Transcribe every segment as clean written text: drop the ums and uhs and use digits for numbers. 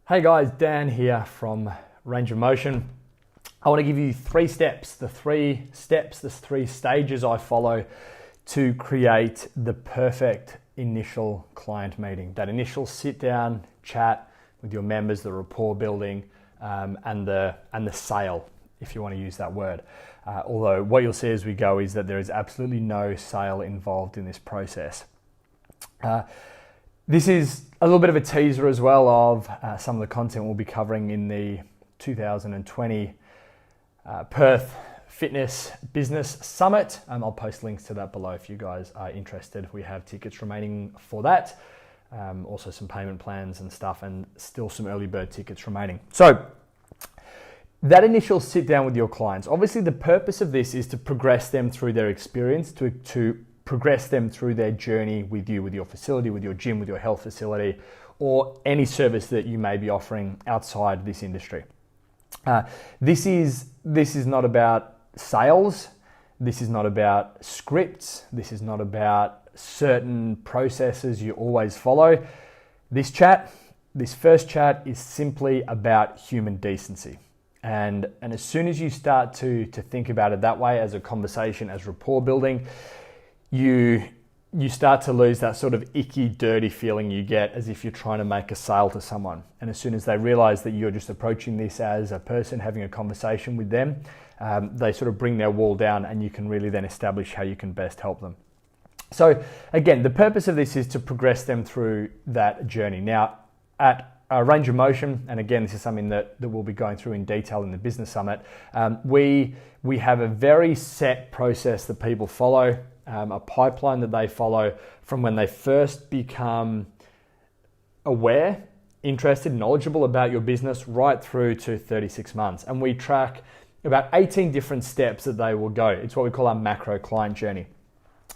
Hey guys, Dan here from Range of Motion. I want to give you three stages I follow to create the perfect initial client meeting. That initial sit down chat with your members, the rapport building, and the sale, if you want to use that word. Although what you'll see as we go is that there is absolutely no sale involved in this process. This is a little bit of a teaser as well of some of the content we'll be covering in the 2020 Perth Fitness Business Summit. I'll post links to that below if you guys are interested. We have tickets remaining for that. Also some payment plans and stuff, and still some early bird tickets remaining. So that initial sit down with your clients, obviously the purpose of this is to progress them through their experience, to progress them through their journey with you, with your facility, with your gym, with your health facility, or any service that you may be offering outside this industry. This is not about sales. This is not about scripts. This is not about certain processes you always follow. This first chat is simply about human decency. And as soon as you start to think about it that way, as a conversation, as rapport building, you start to lose that sort of icky, dirty feeling you get as if you're trying to make a sale to someone. And as soon as they realize that you're just approaching this as a person having a conversation with them, they sort of bring their wall down, and you can really then establish how you can best help them. So again, the purpose of this is to progress them through that journey. Now, at Range of Motion, and again, this is something that we'll be going through in detail in the Business Summit, we have a very set process that people follow. A pipeline that they follow from when they first become aware, interested, knowledgeable about your business right through to 36 months. And we track about 18 different steps that they will go. It's what we call our macro client journey.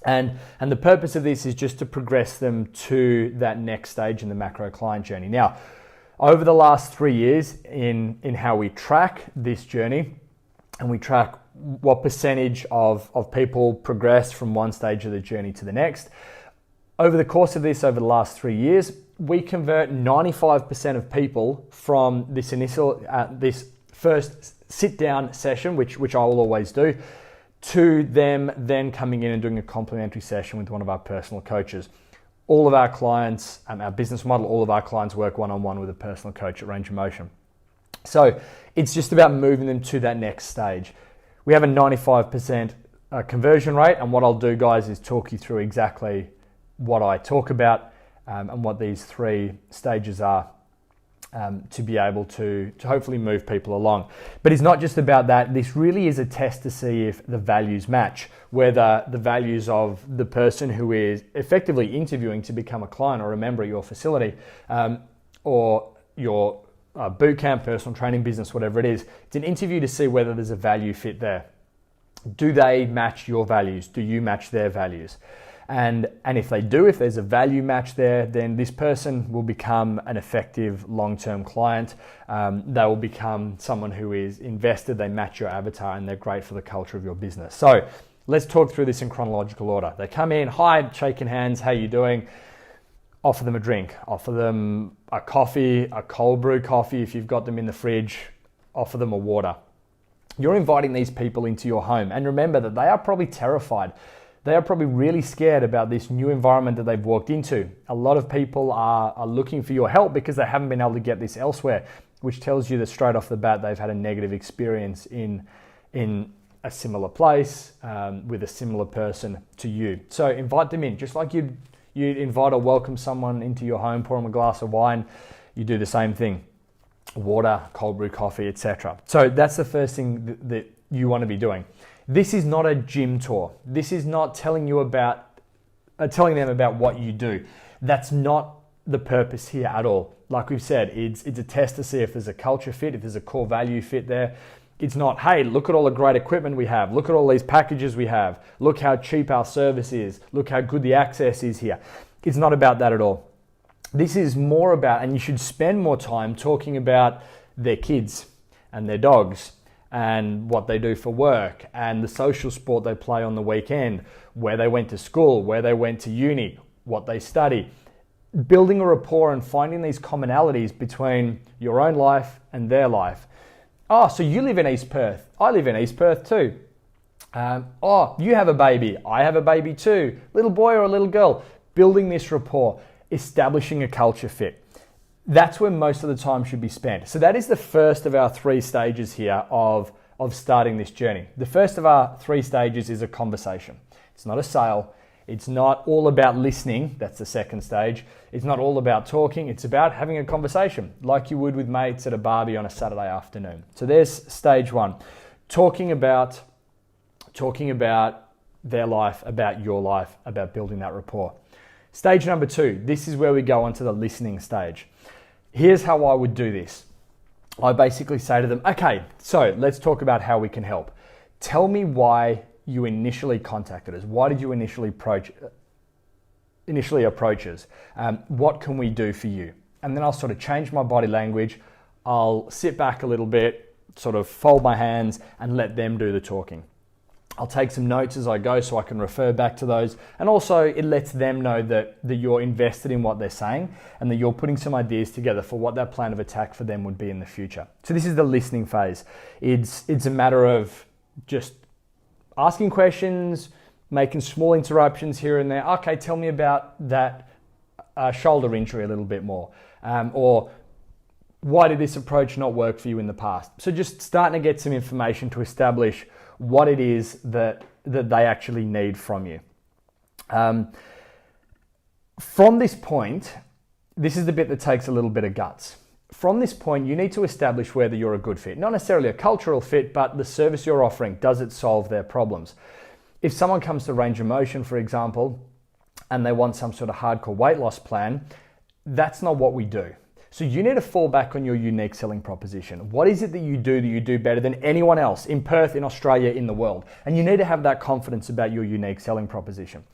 And the purpose of this is just to progress them to that next stage in the macro client journey. Now, over the last 3 years in how we track this journey, and we track what percentage of people progress from one stage of the journey to the next. Over the course of this, over the last 3 years, we convert 95% of people from this first sit-down session, which I will always do, to them then coming in and doing a complimentary session with one of our personal coaches. All of our clients, our business model, all of our clients work one-on-one with a personal coach at Range of Motion. So it's just about moving them to that next stage. We have a 95% conversion rate, and what I'll do, guys, is talk you through exactly what I talk about and what these three stages are to be able to hopefully move people along. But it's not just about that. This really is a test to see if the values match, whether the values of the person who is effectively interviewing to become a client or a member at your facility or your boot camp, personal training business, whatever it is. It's an interview to see whether there's a value fit there. Do they match your values? Do you match their values? And if they do, if there's a value match there, then this person will become an effective long-term client. They will become someone who is invested, they match your avatar, and they're great for the culture of your business. So let's talk through this in chronological order. They come in, hi, shaking hands, how you doing? Offer them a drink, offer them a coffee, a cold brew coffee if you've got them in the fridge, offer them a water. You're inviting these people into your home, and remember that they are probably terrified. They are probably really scared about this new environment that they've walked into. A lot of people are looking for your help because they haven't been able to get this elsewhere, which tells you that straight off the bat they've had a negative experience in a similar place with a similar person to you. So invite them in, just like you'd invite or welcome someone into your home, pour them a glass of wine, you do the same thing. Water, cold brew coffee, etc. So that's the first thing that you want to be doing. This is not a gym tour. This is not telling them about what you do. That's not the purpose here at all. Like we've said, it's a test to see if there's a culture fit, if there's a core value fit there. It's not, hey, look at all the great equipment we have. Look at all these packages we have. Look how cheap our service is. Look how good the access is here. It's not about that at all. This is more about, and you should spend more time talking about their kids and their dogs and what they do for work and the social sport they play on the weekend, where they went to school, where they went to uni, what they study. building a rapport and finding these commonalities between your own life and their life. Oh, so you live in East Perth. I live in East Perth too. Oh, you have a baby. I have a baby too. Little boy or a little girl. Building this rapport, establishing a culture fit. That's where most of the time should be spent. So that is the first of our 3 stages here of starting this journey. The first of our 3 stages is a conversation. It's not a sale. It's not all about listening. That's the second stage. It's not all about talking. It's about having a conversation like you would with mates at a barbie on a Saturday afternoon. So there's stage 1. Talking about their life, about your life, about building that rapport. Stage number 2, this is where we go on to the listening stage. Here's how I would do this. I basically say to them, okay, so let's talk about how we can help. Tell me why you initially contacted us. Why did you initially approach us? What can we do for you? And then I'll sort of change my body language. I'll sit back a little bit, sort of fold my hands and let them do the talking. I'll take some notes as I go so I can refer back to those. And also it lets them know that you're invested in what they're saying and that you're putting some ideas together for what that plan of attack for them would be in the future. So this is the listening phase. It's a matter of just asking questions, making small interruptions here and there. Okay, tell me about that shoulder injury a little bit more. Or why did this approach not work for you in the past? So just starting to get some information to establish what it is that they actually need from you. From this point, this is the bit that takes a little bit of guts. From this point, you need to establish whether you're a good fit. Not necessarily a cultural fit, but the service you're offering, does it solve their problems? If someone comes to Range of Motion, for example, and they want some sort of hardcore weight loss plan, that's not what we do. So you need to fall back on your unique selling proposition. What is it that you do better than anyone else in Perth, in Australia, in the world? And you need to have that confidence about your unique selling proposition.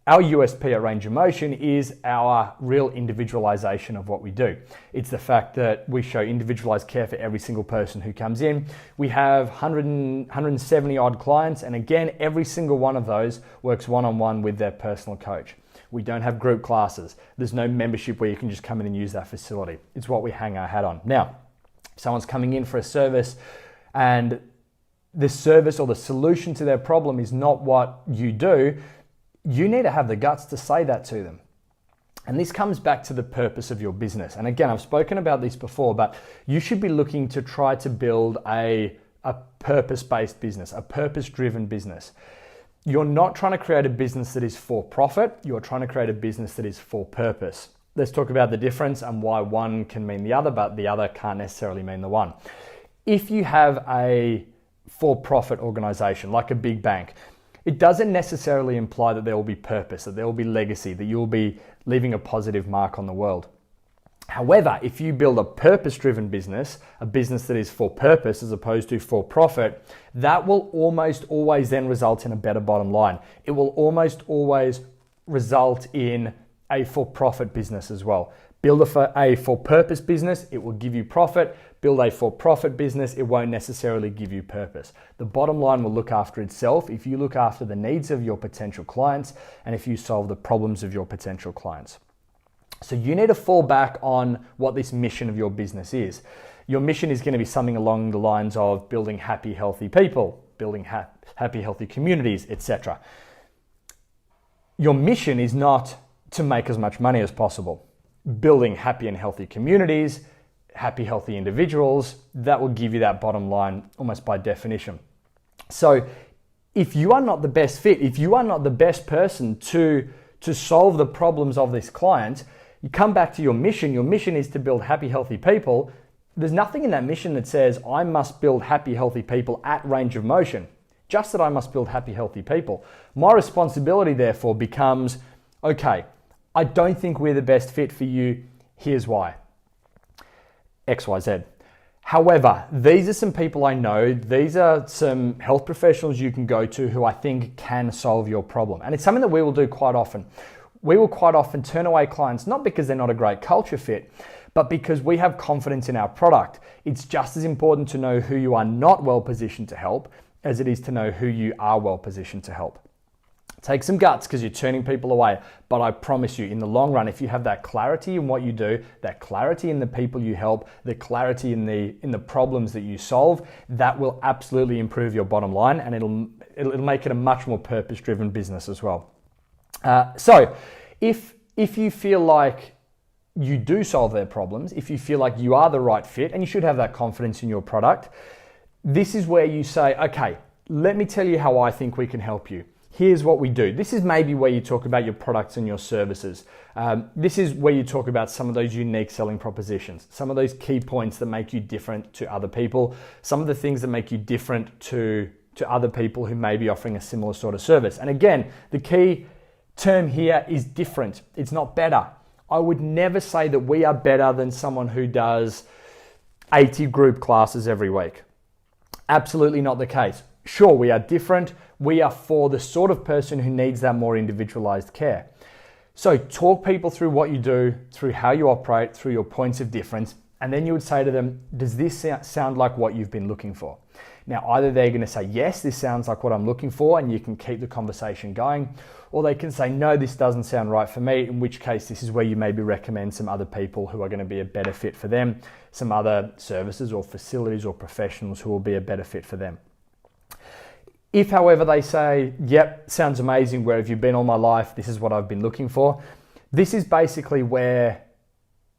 Our USP at Range of Motion is our real individualization of what we do. It's the fact that we show individualized care for every single person who comes in. We have 170 odd clients, and again, every single one of those works one-on-one with their personal coach. We don't have group classes. There's no membership where you can just come in and use that facility. It's what we hang our hat on. Now, if someone's coming in for a service and the service or the solution to their problem is not what you do, you need to have the guts to say that to them. And this comes back to the purpose of your business. And again, I've spoken about this before, but you should be looking to try to build a purpose-based business, a purpose-driven business. You're not trying to create a business that is for profit. You're trying to create a business that is for purpose. Let's talk about the difference and why one can mean the other, but the other can't necessarily mean the one. If you have a for-profit organization like a big bank, it doesn't necessarily imply that there will be purpose, that there will be legacy, that you'll be leaving a positive mark on the world. However, if you build a purpose-driven business, a business that is for purpose as opposed to for profit, that will almost always then result in a better bottom line. It will almost always result in a for-profit business as well. Build a for-purpose business, it will give you profit. Build a for-profit business, it won't necessarily give you purpose. The bottom line will look after itself if you look after the needs of your potential clients and if you solve the problems of your potential clients. So you need to fall back on what this mission of your business is. Your mission is going to be something along the lines of building happy, healthy people, building happy, healthy communities, etc. Your mission is not to make as much money as possible. Building happy and healthy communities, happy, healthy individuals, that will give you that bottom line almost by definition. So if you are not the best fit, if you are not the best person to solve the problems of this client, you come back to your mission. Your mission is to build happy, healthy people. There's nothing in that mission that says I must build happy, healthy people at Range of Motion, just that I must build happy, healthy people. My responsibility therefore becomes, okay, I don't think we're the best fit for you. Here's why. XYZ. However, these are some people I know. These are some health professionals you can go to who I think can solve your problem. And it's something that we will do quite often. We will quite often turn away clients, not because they're not a great culture fit, but because we have confidence in our product. It's just as important to know who you are not well positioned to help as it is to know who you are well positioned to help. Take some guts because you're turning people away. But I promise you, in the long run, if you have that clarity in what you do, that clarity in the people you help, the clarity in the problems that you solve, that will absolutely improve your bottom line, and it'll make it a much more purpose-driven business as well. So if you feel like you do solve their problems, if you feel like you are the right fit, and you should have that confidence in your product, this is where you say, okay, let me tell you how I think we can help you. Here's what we do. This is maybe where you talk about your products and your services. This is where you talk about some of those unique selling propositions, some of those key points that make you different to other people, some of the things that make you different to other people who may be offering a similar sort of service. And again, the key term here is different. It's not better. I would never say that we are better than someone who does 80 group classes every week. Absolutely not the case. Sure, we are different. We are for the sort of person who needs that more individualized care. So talk people through what you do, through how you operate, through your points of difference, and then you would say to them, does this sound like what you've been looking for? Now, either they're going to say, yes, this sounds like what I'm looking for, and you can keep the conversation going, or they can say, no, this doesn't sound right for me, in which case this is where you maybe recommend some other people who are going to be a better fit for them, some other services or facilities or professionals who will be a better fit for them. If, however, they say, yep, sounds amazing, where have you been all my life? This is what I've been looking for. This is basically where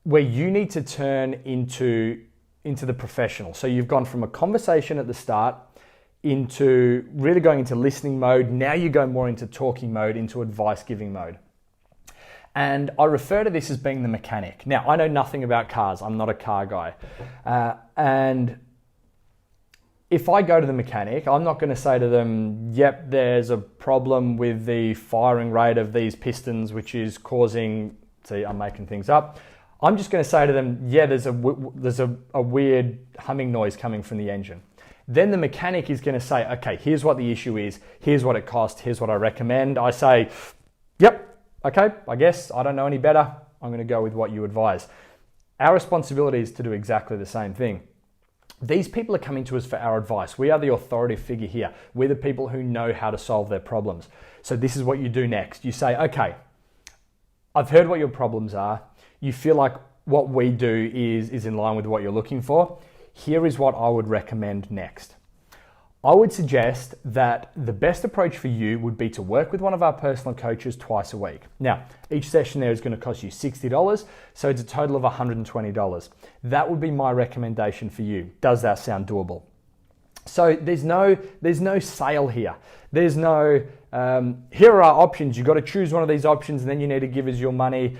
you need to turn into the professional. So you've gone from a conversation at the start into really going into listening mode. Now you go more into talking mode, into advice giving mode. And I refer to this as being the mechanic. Now, I know nothing about cars. I'm not a car guy. And if I go to the mechanic, I'm not going to say to them, yep, there's a problem with the firing rate of these pistons, which is causing, see, I'm making things up. I'm just going to say to them, yeah, there's a weird humming noise coming from the engine. Then the mechanic is going to say, okay, here's what the issue is. Here's what it costs. Here's what I recommend. I say, yep, okay, I guess I don't know any better. I'm going to go with what you advise. Our responsibility is to do exactly the same thing. These people are coming to us for our advice. We are the authority figure here. We're the people who know how to solve their problems. So this is what you do next. You say, okay, I've heard what your problems are. You feel like what we do is in line with what you're looking for. Here is what I would recommend next. I would suggest that the best approach for you would be to work with one of our personal coaches twice a week. Now, each session there is going to cost you $60, so it's a total of $120. That would be my recommendation for you. Does that sound doable? So there's no sale here. There's no, here are our options. You've got to choose one of these options and then you need to give us your money.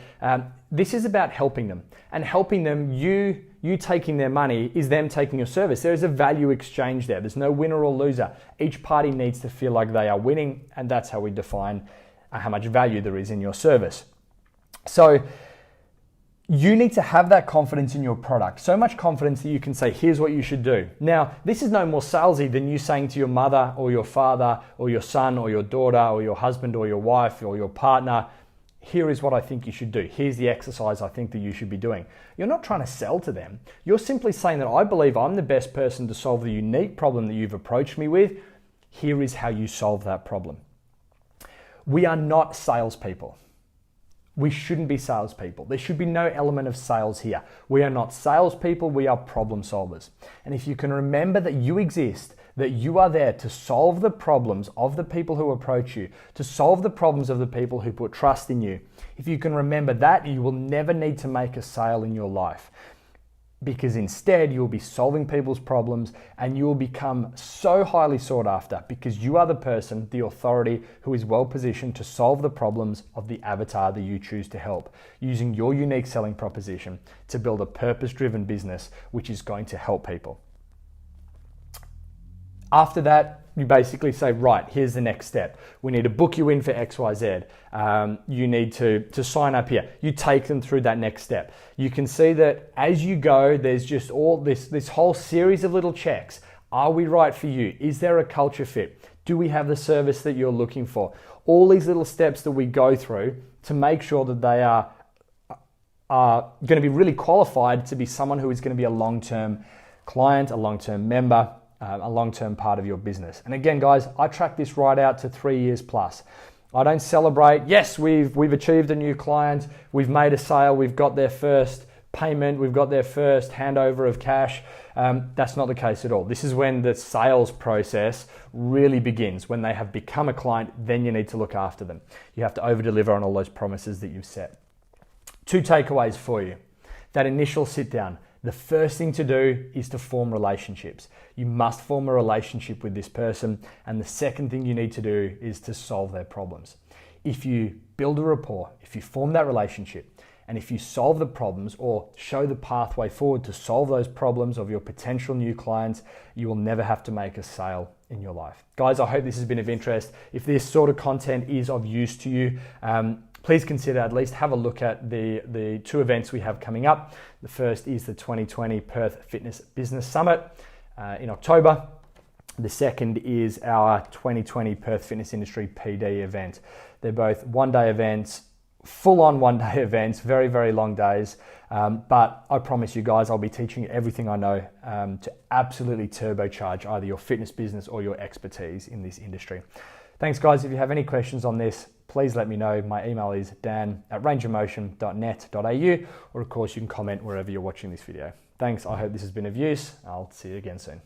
This is about helping them, and helping them, you taking their money is them taking your service. There is a value exchange there. There's no winner or loser. Each party needs to feel like they are winning, and that's how we define how much value there is in your service. So you need to have that confidence in your product, so much confidence that you can say, here's what you should do. Now, this is no more salesy than you saying to your mother or your father or your son or your daughter or your husband or your wife or your partner, here is what I think you should do. Here's the exercise I think that you should be doing. You're not trying to sell to them. You're simply saying that I believe I'm the best person to solve the unique problem that you've approached me with. Here is how you solve that problem. We are not salespeople. We shouldn't be salespeople. There should be no element of sales here. We are not salespeople, we are problem solvers. And if you can remember that you exist, that you are there to solve the problems of the people who approach you, to solve the problems of the people who put trust in you, if you can remember that, you will never need to make a sale in your life. Because instead, you'll be solving people's problems and you will become so highly sought after because you are the person, the authority, who is well positioned to solve the problems of the avatar that you choose to help, using your unique selling proposition to build a purpose-driven business which is going to help people. After that, you basically say, right, here's the next step. We need to book you in for XYZ. You need to sign up here. You take them through that next step. You can see that as you go, there's just all this whole series of little checks. Are we right for you? Is there a culture fit? Do we have the service that you're looking for? All these little steps that we go through to make sure that they are going to be really qualified to be someone who is going to be a long-term client, a long-term member, a long-term part of your business. And again, guys, I track this right out to 3 years plus. I don't celebrate, yes, we've achieved a new client, we've made a sale, we've got their first payment, we've got their first handover of cash. That's not the case at all. This is when the sales process really begins. When they have become a client, then you need to look after them. You have to over-deliver on all those promises that you've set. 2 takeaways for you. That initial sit down, the first thing to do is to form relationships. You must form a relationship with this person, and the second thing you need to do is to solve their problems. If you build a rapport, if you form that relationship, and if you solve the problems or show the pathway forward to solve those problems of your potential new clients, you will never have to make a sale in your life. Guys, I hope this has been of interest. If this sort of content is of use to you, please consider at least have a look at the 2 events we have coming up. The first is the 2020 Perth Fitness Business Summit in October. The second is our 2020 Perth Fitness Industry PD event. They're both one-day events, full-on one-day events, very, very long days. But I promise you guys, I'll be teaching you everything I know to absolutely turbocharge either your fitness business or your expertise in this industry. Thanks, guys. If you have any questions on this, please let me know. My email is dan@rangeofmotion.net.au, or of course you can comment wherever you're watching this video. Thanks. I hope this has been of use. I'll see you again soon.